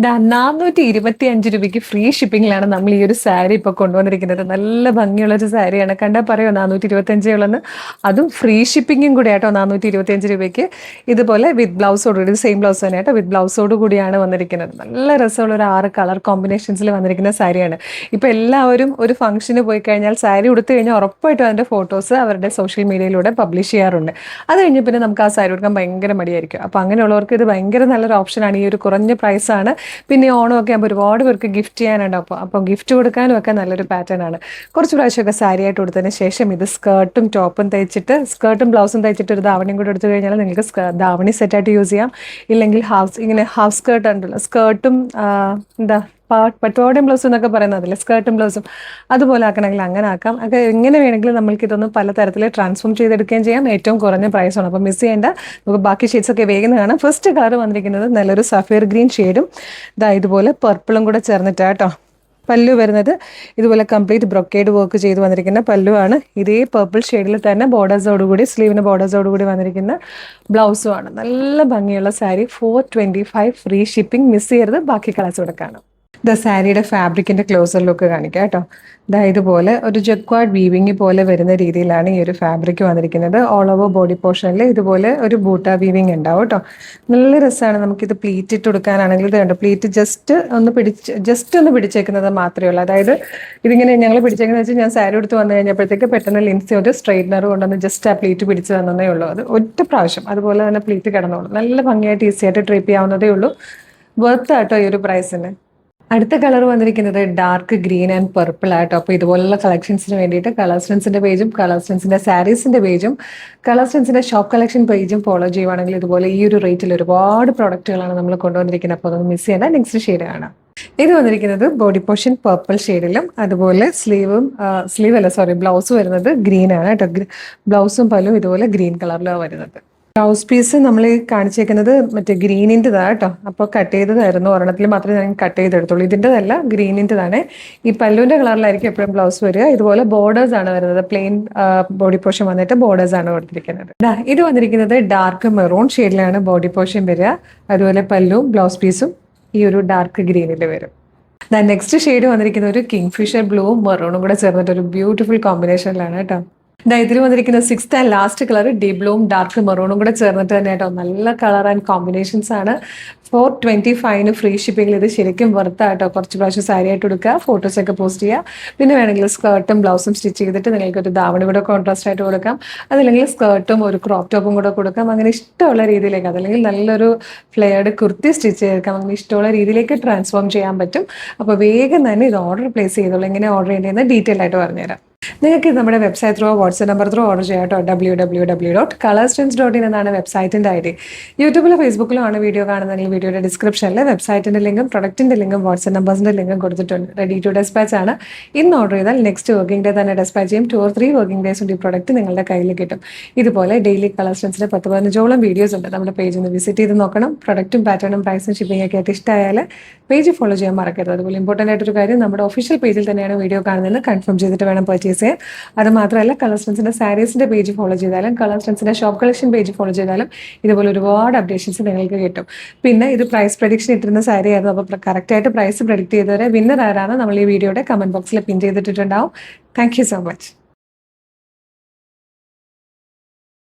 ₹425 free ഷിപ്പിംഗിലാണ് നമ്മൾ ഈ ഒരു സാരി ഇപ്പോൾ കൊണ്ടുവന്നിരിക്കുന്നത്. നല്ല ഭംഗിയുള്ളൊരു സാരിയാണ്. കണ്ടാൽ പറയോ 425 ഉള്ളെന്ന്. അതും ഫ്രീ ഷിപ്പിങ്ങും കൂടി ആട്ടോ ₹425. ഇതുപോലെ വിത്ത് ബ്ലൗസോട് കൂടി സെയിം ബ്ലൗസ് തന്നെ ആട്ടോ വിത്ത് ബ്ലൗസോട് കൂടിയാണ് വന്നിരിക്കുന്നത്. നല്ല രസമുള്ള ഒരു 6 കളർ കോമ്പിനേഷൻസിൽ വന്നിരിക്കുന്ന സാരിയാണ്. ഇപ്പോൾ എല്ലാവരും ഒരു ഫംഗ്ഷന് പോയി കഴിഞ്ഞാൽ സാരി ഉടുത്തു കഴിഞ്ഞാൽ ഉറപ്പായിട്ടും അതിൻ്റെ ഫോട്ടോസ് അവരുടെ സോഷ്യൽ മീഡിയയിലൂടെ പബ്ലിഷ് ചെയ്യാറുണ്ട്. അത് കഴിഞ്ഞ് പിന്നെ നമുക്ക് ആ സാരി ഉടുക്കാൻ ഭയങ്കര മടിയായിരിക്കും. അപ്പോൾ അങ്ങനെയുള്ളവർക്ക് ഇത് ഭയങ്കര നല്ലൊരു ഓപ്ഷനാണ്. ഈ ഒരു കുറഞ്ഞ പ്രൈസാണ്. പിന്നെ ഓണമൊക്കെ ആകുമ്പോൾ ഒരുപാട് പേർക്ക് ഗിഫ്റ്റ് ചെയ്യാനുണ്ടാവും. അപ്പോൾ ഗിഫ്റ്റ് കൊടുക്കാനും ഒക്കെ നല്ലൊരു പാറ്റേൺ ആണ്. കുറച്ച് പ്രാവശ്യമൊക്കെ സാരി ആയിട്ട് കൊടുത്തതിന് ശേഷം ഇത് സ്കേർട്ടും ടോപ്പും തയ്ച്ചിട്ട് സ്കേർട്ടും ബ്ലൗസും തയ്ച്ചിട്ട് ഒരു ധാവണിയും കൂടെ എടുത്തു കഴിഞ്ഞാൽ നിങ്ങൾക്ക് ധാവണി സെറ്റായിട്ട് യൂസ് ചെയ്യാം. ഇല്ലെങ്കിൽ ഹാഫ് സ്കേർട്ട് ഉണ്ടല്ലോ, സ്കേർട്ടും എന്താ പട്ടുപാവാടയും ബ്ലൗസും എന്നൊക്കെ പറയുന്നതല്ലേ, സ്കേർട്ടും ബ്ലൗസും അതുപോലെ ആക്കണമെങ്കിൽ അങ്ങനെ ആക്കാം. ഒക്കെ എങ്ങനെ വേണമെങ്കിലും നമ്മൾക്ക് ഇതൊന്ന് പലതരത്തിൽ ട്രാൻസ്ഫോം ചെയ്തെടുക്കുകയും ചെയ്യാം. ഏറ്റവും കുറഞ്ഞ പ്രൈസാണ്. അപ്പോൾ മിസ് ചെയ്യേണ്ട. നമുക്ക് ബാക്കി ഷെയ്ഡ്സ് ഒക്കെ വേഗം കാണാം. ഫസ്റ്റ് കളർ വന്നിരിക്കുന്നത് നല്ലൊരു സഫയർ ഗ്രീൻ ഷെയ്ഡും ഇതുപോലെ പർപ്പിളും കൂടെ ചേർന്നിട്ടാണ് കേട്ടോ. പല്ലു വരുന്നത് ഇതുപോലെ കംപ്ലീറ്റ് ബ്രൊക്കേഡ് വർക്ക് ചെയ്ത് വന്നിരിക്കുന്ന പല്ലുവാണ്. ഇതേ പർപ്പിൾ ഷെയ്ഡിൽ തന്നെ ബോർഡേഴ്സോടുകൂടി സ്ലീവിന് ബോർഡേഴ്സോടുകൂടി വന്നിരിക്കുന്ന ബ്ലൗസുമാണ്. നല്ല ഭംഗിയുള്ള സാരി. 425 free shipping. മിസ് ചെയ്യരുത്. ബാക്കി കളേഴ്സ് ഇവിടെ കാണാം. സാരിയുടെ ഫാബ്രിക്കിന്റെ ക്ലോസർ ലുക്ക് കാണിക്കാം കേട്ടോ. ഇതുപോലെ ഒരു ജക്വാർഡ് വീവിങ് പോലെ വരുന്ന രീതിയിലാണ് ഈ ഒരു ഫാബ്രിക് വന്നിരിക്കുന്നത്. ഓൾ ഓവർ ബോഡി പോർഷനിൽ ഇതുപോലെ ഒരു ബൂട്ട വീവിങ് ഉണ്ടാവും കേട്ടോ. നല്ല രസമാണ്. നമുക്കിത് പ്ലീറ്റ് ഇട്ട് കൊടുക്കാനാണെങ്കിൽ ഇത് കണ്ടോ, പ്ലീറ്റ് ജസ്റ്റ് ഒന്ന് പിടിച്ചേക്കുന്നത് മാത്രമേ ഉള്ളൂ. അതായത് ഇതിങ്ങനെ ഞങ്ങൾ പിടിച്ചേക്കുന്നത് വെച്ചാൽ ഞാൻ സാരി എടുത്ത് വന്നു കഴിഞ്ഞപ്പോഴത്തേക്ക് പെട്ടെന്ന് ലിൻസി ഒരു സ്ട്രെയിറ്റ്നർ കൊണ്ടുവന്ന് ജസ്റ്റ് ആ പ്ലീറ്റ് പിടിച്ച് തന്നേ ഉള്ളൂ. അത് ഒറ്റ പ്രാവശ്യം അതുപോലെ തന്നെ പ്ലീറ്റ് കിടന്നോളൂ. നല്ല ഭംഗിയായിട്ട് ഈസിയായിട്ട് ട്രിപ്പ് ചെയ്യാവുന്നതേ ഉള്ളൂ. വർത്ത് ആട്ടോ ഈ ഒരു പ്രൈസിന്. അടുത്ത കളർ വന്നിരിക്കുന്നത് ഡാർക്ക് ഗ്രീൻ ആൻഡ് പർപ്പിൾ ആട്ടോ. അപ്പോൾ ഇതുപോലുള്ള കളക്ഷൻസിന് വേണ്ടിയിട്ട് കളേഴ്സ് ഫ്രണ്ട്സിന്റെ പേജും കളേഴ്സ് ഫ്രണ്ട്സിന്റെ സാരീസിന്റെ പേജും കളേഴ്സ് ഫ്രണ്ട്സിന്റെ ഷോപ്പ് കളക്ഷൻ പേജും ഫോളോ ചെയ്യുവാണെങ്കിൽ ഇതുപോലെ ഈ ഒരു റേറ്റിൽ ഒരുപാട് പ്രോഡക്റ്റുകളാണ് നമ്മൾ കൊണ്ടുവന്നിരിക്കുന്നത്. അപ്പോൾ അതൊന്ന് മിസ് ചെയ്യേണ്ട. നെക്സ്റ്റ് ഷെയ്ഡ് കാണാം. ഇത് വന്നിരിക്കുന്നത് ബോഡി പോർഷൻ പർപ്പിൾ ഷെയ്ഡിലും അതുപോലെ ബ്ലൗസ് വരുന്നത് ഗ്രീൻ ആണ് കേട്ടോ. ബ്ലൗസും പല്ലും ഇതുപോലെ ഗ്രീൻ കളറിലാണ് വരുന്നത്. ബ്ലൗസ് പീസ് നമ്മൾ കാണിച്ചേക്കുന്നത് മറ്റേ ഗ്രീനിൻ്റെതാണ് കേട്ടോ. അപ്പോൾ കട്ട് ചെയ്തതായിരുന്നു. ഒരെണ്ണത്തിൽ മാത്രമേ ഞാൻ കട്ട് ചെയ്തെടുത്തുള്ളൂ. ഇതിൻ്റെതല്ല, ഗ്രീനിൻ്റെതാണ്. ഈ പല്ലുവിൻ്റെ കളറിലായിരിക്കും എപ്പോഴും ബ്ലൗസ് വരിക. ഇതുപോലെ ബോർഡേഴ്സ് ആണ് വരുന്നത്. പ്ലെയിൻ ബോഡി പോർഷൻ വന്നിട്ട് ബോർഡേഴ്സ് ആണ് കൊടുത്തിരിക്കുന്നത്. ഇത് വന്നിരിക്കുന്നത് ഡാർക്ക് മെറൂൺ ഷെയ്ഡിലാണ് ബോഡി പോർഷൻ വരിക. അതുപോലെ പല്ലും ബ്ലൗസ് പീസും ഈ ഒരു ഡാർക്ക് ഗ്രീനിൽ വരും. നെക്സ്റ്റ് ഷെയ്ഡ് വന്നിരിക്കുന്ന ഒരു കിങ് ഫിഷർ ബ്ലൂവും മെറൂണും കൂടെ ചേർന്നിട്ട് ഒരു ബ്യൂട്ടിഫുൾ കോമ്പിനേഷനിലാണ് കേട്ടോ. ഇതിൽ വന്നിരിക്കുന്ന 6th and last colour deep ബ്ലൂവും ഡാർക്ക് മെറൂണും കൂടെ ചേർന്നിട്ട് തന്നെ കേട്ടോ. നല്ല കളർ ആൻഡ് കോമ്പിനേഷൻസ് ആണ്. 425 ഫ്രീ ഷിപ്പിംഗിൽ ഇത് ശരിക്കും വർത്താട്ടോ. കുറച്ച് പ്രാവശ്യം സാരി ആയിട്ട് എടുക്കുക, ഫോട്ടോസൊക്കെ പോസ്റ്റ് ചെയ്യുക. പിന്നെ വേണമെങ്കിൽ സ്കേർട്ടും ബ്ലൗസും സ്റ്റിച്ച് ചെയ്തിട്ട് നിങ്ങൾക്ക് ഒരു ധാവണി കൂടെ കോൺട്രാസ്റ്റ് ആയിട്ട് കൊടുക്കാം. അതല്ലെങ്കിൽ സ്കേർട്ടും ഒരു ക്രോപ്പ് ടോപ്പും കൂടെ കൊടുക്കാം. അങ്ങനെ ഇഷ്ടമുള്ള രീതിയിലേക്ക്, അതല്ലെങ്കിൽ നല്ലൊരു ഫ്ലെയർഡ് കുർത്തി സ്റ്റിച്ച് ചെയ്തെടുക്കാം. അങ്ങനെ ഇഷ്ടമുള്ള രീതിയിലേക്ക് ട്രാൻസ്ഫോം ചെയ്യാൻ പറ്റും. അപ്പോൾ വേഗം തന്നെ ഇത് ഓർഡർ പ്ലേസ് ചെയ്തോളൂ. എങ്ങനെ ഓർഡർ ചെയ്യേണ്ടതെന്ന് ഡീറ്റെയിൽ ആയിട്ട് പറഞ്ഞുതരാം. നിങ്ങൾക്ക് നമ്മുടെ website through WhatsApp number through order ചെയ്യാം കേട്ടോ. www.colorstrends.in എന്നാണ് വെബ്സൈറ്റിൻ്റെ ID. യൂട്യൂബിലോ ഫേസ്ബുക്കിലോ ആണ് വീഡിയോ കാണുന്നതെങ്കിൽ വീഡിയോയുടെ ഡിസ്ക്രിപ്ഷനിൽ വെബ്സൈറ്റിൻ്റെ ലിങ്കും പ്രൊഡക്റ്റിൻ്റെ ലിങ്കും വാട്സ്ആപ്പ് നമ്പേഴ്സിൻ്റെ ലിങ്കും കൊടുത്തിട്ടുണ്ട്. റെഡി ടു ഡെസ്പാച്ച് ആണ്. ഇന്ന് ഓർഡർ ചെയ്താൽ നെക്സ്റ്റ് വർക്കിംഗ് ഡേ തന്നെ ഡെസ്പാച്ച് ചെയ്യും. 2 or 3 വർക്കിംഗ് ഡേയ്സ് കൊണ്ട് ഈ പ്രൊഡക്റ്റ് നിങ്ങളുടെ കയ്യിൽ കിട്ടും. ഇതുപോലെ ഡെയിലി കളർസ്റ്റൻസിൻ്റെ 10-15ഓളം വീഡിയോസ് ഉണ്ട്. നമ്മുടെ പേജ് ഒന്ന് വിസിറ്റ് ചെയ്ത് നോക്കണം. പ്രൊഡക്റ്റും പാറ്റേണും പ്രൈസും ഷിപ്പിംഗ് ഒക്കെ ആയിട്ട് ഇഷ്ടമായാൽ പേജ് ഫോളോ ചെയ്യാൻ മറക്കരുത്. അതുപോലെ ഇമ്പോർട്ടൻ്റ് ആയിട്ടൊരു കാര്യം, നമ്മുടെ ഒഫീഷ്യൽ പേജിൽ തന്നെയാണ് വീഡിയോ കാണുന്നതെന്ന് കൺഫേം ചെയ്തിട്ട് വേണം പർച്ചേസ് ചെയ്യാൻ. അത് മാത്രമല്ല കളേഴ്സ് ഫ്രണ്ട്സിന്റെ സാരീസിന്റെ പേജ് ഫോളോ ചെയ്താലും കളേഴ്സ് ഫ്രണ്ട്സിന്റെ ഷോപ്പ് കളക്ഷൻ പേജ് ഫോളോ ചെയ്താലും ഇതുപോലെ ഒരുപാട് അപ്ഡേഷൻസ് നിങ്ങൾക്ക് കിട്ടും. പിന്നെ ഇത് പ്രൈസ് പ്രഡിക്ഷൻ ഇട്ടിരുന്ന സാരി ആയിരുന്നു. അപ്പോൾ കറക്റ്റായിട്ട് പ്രൈസ് പ്രഡിക്റ്റ് ചെയ്തവരെ വിന്നർ ആരാണ് നമ്മൾ ഈ വീഡിയോയുടെ കമന്റ് ബോക്സിൽ പിൻ ചെയ്തിട്ടുണ്ടാവും. Thank you so much.